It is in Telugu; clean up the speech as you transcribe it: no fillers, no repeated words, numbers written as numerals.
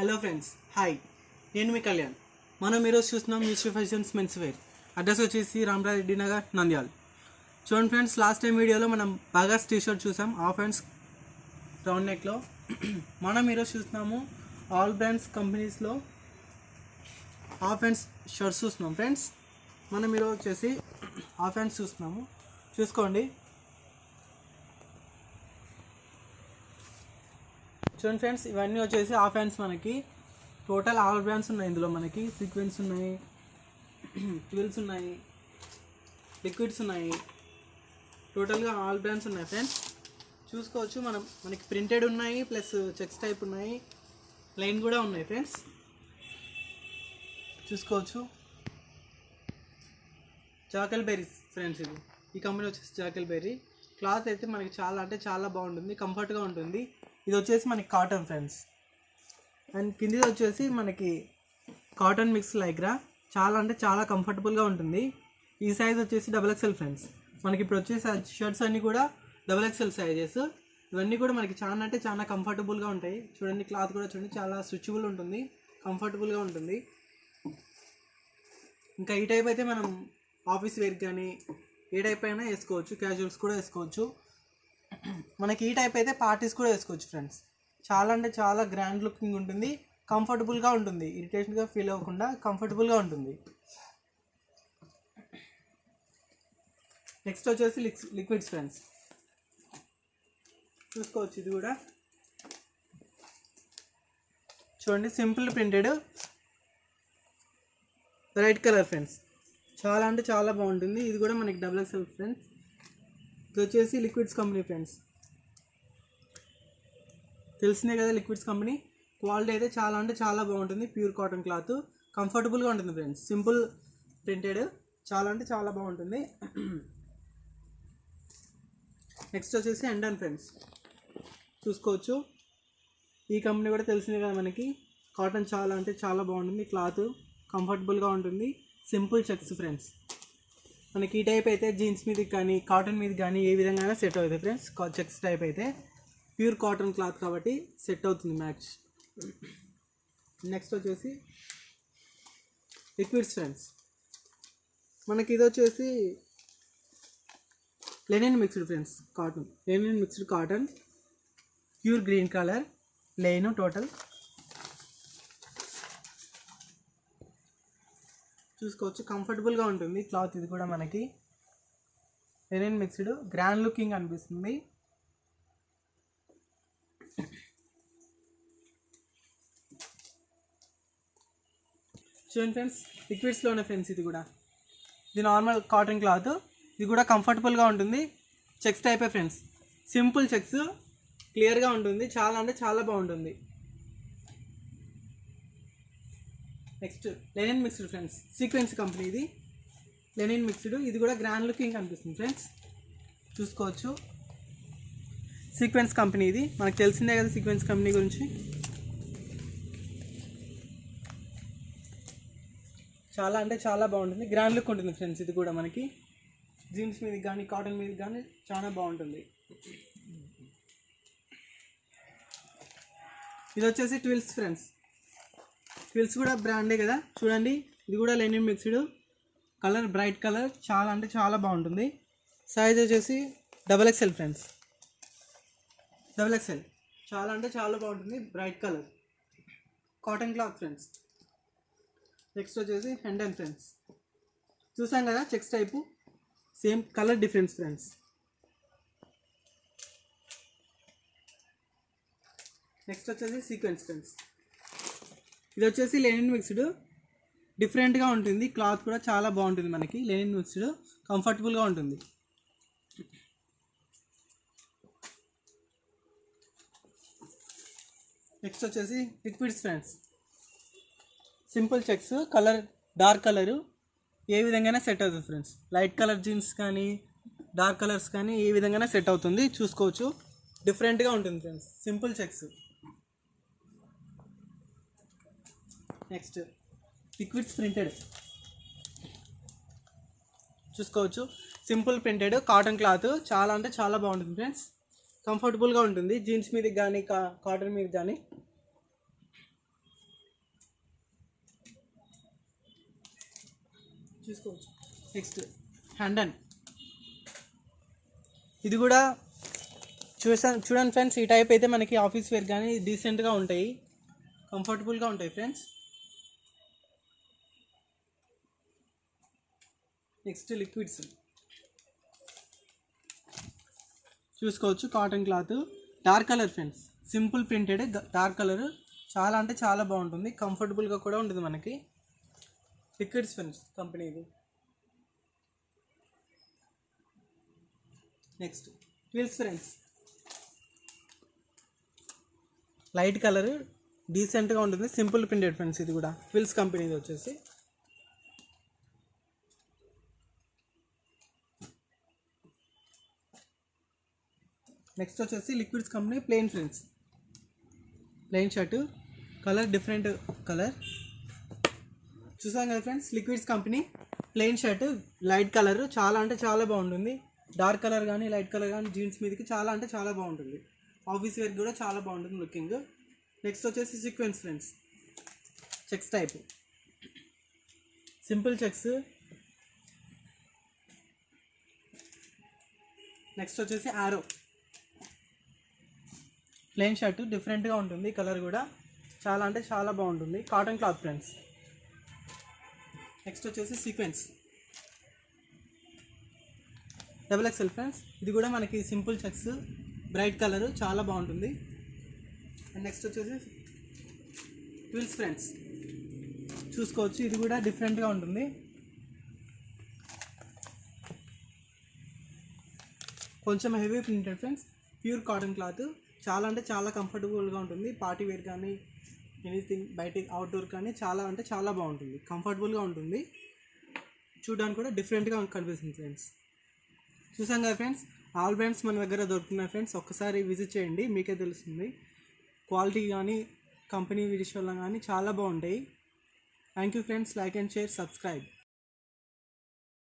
Hello friends, hi. నేను మీ కళ్యాణ్. మనం ఈరోజు చూస్తున్నాం mutual fashions men's wear. Address వచ్చేసి రామరారెడ్డి నగర్, నంద్యాల్. చూడండి ఫ్రెండ్స్, లాస్ట్ టైం వీడియోలో మనం బాగాస్ టీ షర్ట్ చూసాం, హాఫ్ హ్యాండ్స్ రౌండ్ నెక్లో. మనం ఈరోజు చూస్తున్నాము ఆల్ బ్రాండ్స్ కంపెనీస్లో హాఫ్ హ్యాండ్స్ షర్ట్స్ చూస్తున్నాం ఫ్రెండ్స్. మనం ఈరోజు వచ్చేసి హాఫ్ హ్యాండ్స్ చూస్తున్నాము, చూసుకోండి. చూడండి ఫ్రెండ్స్, ఇవన్నీ వచ్చేసి హాఫ్ హ్యాండ్స్. మనకి టోటల్ ఆల్ బ్రాండ్స్ ఉన్నాయి. ఇందులో మనకి సీక్వెన్స్ ఉన్నాయి, ట్విల్స్ ఉన్నాయి, లిక్విడ్స్ ఉన్నాయి, టోటల్గా ఆల్ బ్రాండ్స్ ఉన్నాయి ఫ్రెండ్స్. చూసుకోవచ్చు. మనకి ప్రింటెడ్ ఉన్నాయి, ప్లస్ చెక్స్ టైప్ ఉన్నాయి, ప్లెయిన్ కూడా ఉన్నాయి ఫ్రెండ్స్. చూసుకోవచ్చు. Jackal berries friends. ఈ కంపెనీ వచ్చేసి జాకెల్ బెర్రీ. క్లాత్ అయితే మనకి చాలా బాగుంటుంది, కంఫర్ట్గా ఉంటుంది. ఇది వచ్చేసి మనకి కాటన్ ఫ్రెండ్స్. అండ్ కింది వచ్చేసి మనకి కాటన్ మిక్స్ లైక్రా. చాలా కంఫర్టబుల్గా ఉంటుంది. ఈ సైజ్ వచ్చేసి XXL ఫ్రెండ్స్. మనకి ఇప్పుడు వచ్చేసి షర్ట్స్ అన్నీ కూడా XXL సైజెస్. ఇవన్నీ కూడా మనకి చాలా కంఫర్టబుల్గా ఉంటాయి. చూడండి, క్లాత్ కూడా చూడండి, చాలా స్ట్రెచబుల్ ఉంటుంది, కంఫర్టబుల్గా ఉంటుంది. ఇంకా ఈ టైప్ అయితే మనం ఆఫీస్ వేర్ కానీ ఏ టైప్ అయినా వేసుకోవచ్చు, క్యాజువల్స్ కూడా వేసుకోవచ్చు. మనకి ఈ టైప్ అయితే పార్టీస్ కూడా వేసుకోవచ్చు ఫ్రెండ్స్. చాలా గ్రాండ్ లుకింగ్ ఉంటుంది, కంఫర్టబుల్గా ఉంటుంది, ఇరిటేషన్గా ఫీల్ అవ్వకుండా కంఫర్టబుల్గా ఉంటుంది. నెక్స్ట్ వచ్చేసి లిక్విడ్స్ ఫ్రెండ్స్. చూసుకోవచ్చు. ఇది కూడా చూడండి, simple printed red colour friends. చాలా బాగుంటుంది. ఇది కూడా మనకి XXL ఫ్రెండ్స్. ఇది వచ్చేసి లిక్విడ్స్ కంపెనీ ఫ్రెండ్స్. తెలిసిందే కదా లిక్విడ్స్ కంపెనీ. క్వాలిటీ అయితే చాలా బాగుంటుంది. ప్యూర్ కాటన్ క్లాత్, కంఫర్టబుల్గా ఉంటుంది ఫ్రెండ్స్. సింపుల్ ప్రింటెడ్, చాలా బాగుంటుంది. నెక్స్ట్ వచ్చేసి ఎండన్ ఫ్రెండ్స్. చూసుకోవచ్చు. ఈ కంపెనీ కూడా తెలిసిందే కదా మనకి. కాటన్ చాలా బాగుంటుంది, క్లాత్ కంఫర్టబుల్గా ఉంటుంది. Simple checks friends. మనకి ఈ టైప్ అయితే జీన్స్ మీదకి కానీ కాటన్ మీద కానీ ఏ విధంగా సెట్ అవుతుంది ఫ్రెండ్స్. చెక్స్ టైప్ అయితే ప్యూర్ కాటన్ క్లాత్ కాబట్టి సెట్ అవుతుంది మ్యాచ్. నెక్స్ట్ వచ్చేసి లిక్విడ్స్ ఫ్రెండ్స్. మనకి ఇది వచ్చేసి linen mixed friends. Linen mixed cotton, pure green colour, లెయిన్ టోటల్. చూసుకోవచ్చు. కంఫర్టబుల్గా ఉంటుంది క్లాత్. ఇది కూడా మనకి లెనిన్ మిక్స్డ్, గ్రాండ్ లుకింగ్ అనిపిస్తుంది. చూడండి ఫ్రెండ్స్, లిక్విడ్స్లోనే ఫ్రెండ్స్. ఇది నార్మల్ కాటన్ క్లాత్. ఇది కూడా కంఫర్టబుల్గా ఉంటుంది. చెక్స్ టైపే ఫ్రెండ్స్. సింపుల్ చెక్స్, క్లియర్గా ఉంటుంది. చాలా బాగుంటుంది. Next linen mixed friends. Sequence company ఇది. Linen mixed. ఇది కూడా గ్రాండ్ లుకింగ్ అనిపిస్తుంది ఫ్రెండ్స్. చూసుకోవచ్చు. సీక్వెన్స్ కంపెనీ ఇది. మనకు తెలిసిందే కదా సీక్వెన్స్ కంపెనీ గురించి. చాలా బాగుంటుంది, గ్రాండ్ లుక్ ఉంటుంది ఫ్రెండ్స్. ఇది కూడా మనకి జీన్స్ మీద కానీ కాటన్ మీద కానీ చాలా బాగుంటుంది. ఇది వచ్చేసి ట్విల్స్ ఫ్రెండ్స్. ట్విల్స్ కూడా బ్రాండే కదా. చూడండి, ఇది కూడా linen mixed, colour bright colour. చాలా బాగుంటుంది. సైజ్ వచ్చేసి XXL ఫ్రెండ్స్. XXL. చాలా బాగుంటుంది, bright colour, cotton cloth friends. Next వచ్చేసి ఎండన్ ఫ్రెండ్స్. చూసాం కదా checks type, same colour difference friends. Next వచ్చేసి సీక్వెన్స్ ఫ్రెండ్స్. ఇది వచ్చేసి లెనిన్ మిక్స్డ్, డిఫరెంట్గా ఉంటుంది. క్లాత్ కూడా చాలా బాగుంటుంది మనకి. లెనిన్ మిక్స్డ్, కంఫర్టబుల్గా ఉంటుంది. నెక్స్ట్ వచ్చేసి లిక్విడ్స్ friends. Simple checks, colour dark colour ఏ విధంగానే సెట్ అవుతుంది ఫ్రెండ్స్. లైట్ కలర్ జీన్స్ కానీ డార్క్ కలర్స్ కానీ ఏ విధంగానే సెట్ అవుతుంది. చూసుకోవచ్చు. డిఫరెంట్గా ఉంటుంది ఫ్రెండ్స్. Simple checks. నెక్స్ట్ లిక్విడ్స్ ప్రింటెడ్. చూసుకోవచ్చు. Simple printed cotton cloth. చాలా బాగుంటుంది ఫ్రెండ్స్. కంఫర్టబుల్గా ఉంటుంది జీన్స్ మీదకి కానీ కాటన్ మీద కానీ. చూసుకోవచ్చు. నెక్స్ట్ హ్యాండన్, ఇది కూడా చూడండి ఫ్రెండ్స్. ఈ టైప్ అయితే మనకి ఆఫీస్ వేర్ కానీ డీసెంట్గా ఉంటాయి, కంఫర్టబుల్గా ఉంటాయి ఫ్రెండ్స్. నెక్స్ట్ లిక్విడ్స్ చూసుకోవచ్చు. Cotton cloth, dark colour friends, simple printed dark colour, చాలా అంటే చాలా బాగుంటుంది, కంఫర్టబుల్గా కూడా ఉంటుంది మనకి. లిక్విడ్స్ ఫ్రెండ్స్ కంపెనీ ఇది. Next twills friends, light colour, డీసెంట్గా ఉంటుంది, సింపుల్ ప్రింటెడ్ ఫ్రెండ్స్. ఇది కూడా ట్విల్స్ కంపెనీది వచ్చేసి. నెక్స్ట్ వచ్చేసి liquids company plain friends, plain shirt, colour different colour. చూసాం కదా friends, liquids company plain shirt, light colour, చాలా అంటే చాలా బాగుంటుంది. డార్క్ కలర్ కానీ లైట్ కలర్ కానీ జీన్స్ మీదకి చాలా అంటే చాలా బాగుంటుంది. ఆఫీస్ వేర్ కూడా చాలా బాగుంటుంది లుకింగ్. నెక్స్ట్ వచ్చేసి sequence friends, checks type, simple checks. Next వచ్చేసి ఆరో, ప్లెయిన్ షర్టు, డిఫరెంట్గా ఉంటుంది, కలర్ కూడా చాలా అంటే చాలా బాగుంటుంది, కాటన్ క్లాత్ ఫ్రెండ్స్. నెక్స్ట్ వచ్చేసి సీక్వెన్స్ XXL ఫ్రెండ్స్, ఇది కూడా మనకి సింపుల్ చెక్స్, బ్రైట్ కలర్, చాలా బాగుంటుంది. అండ్ నెక్స్ట్ వచ్చేసి ట్విల్స్ ఫ్రెండ్స్, చూసుకోవచ్చు, ఇది కూడా డిఫరెంట్గా ఉంటుంది. కొంచెం heavy printed friends, pure cotton cloth, చాలా అంటే చాలా కంఫర్టబుల్గా ఉంటుంది. పార్టీ వేర్ కానీ ఎనీథింగ్ బయట అవుట్డోర్ కానీ చాలా అంటే చాలా బాగుంటుంది, కంఫర్టబుల్గా ఉంటుంది, చూడడానికి కూడా డిఫరెంట్గా కనిపిస్తుంది ఫ్రెండ్స్. చూసాం కదా ఫ్రెండ్స్, ఆల్ బ్రాండ్స్ మన దగ్గర దొరుకుతున్నాయి ఫ్రెండ్స్. ఒక్కసారి విజిట్ చేయండి, మీకే తెలుస్తుంది. క్వాలిటీ కానీ కంపెనీ విషయంలో కానీ చాలా బాగుంటాయి. Thank you friends. Like and share, subscribe.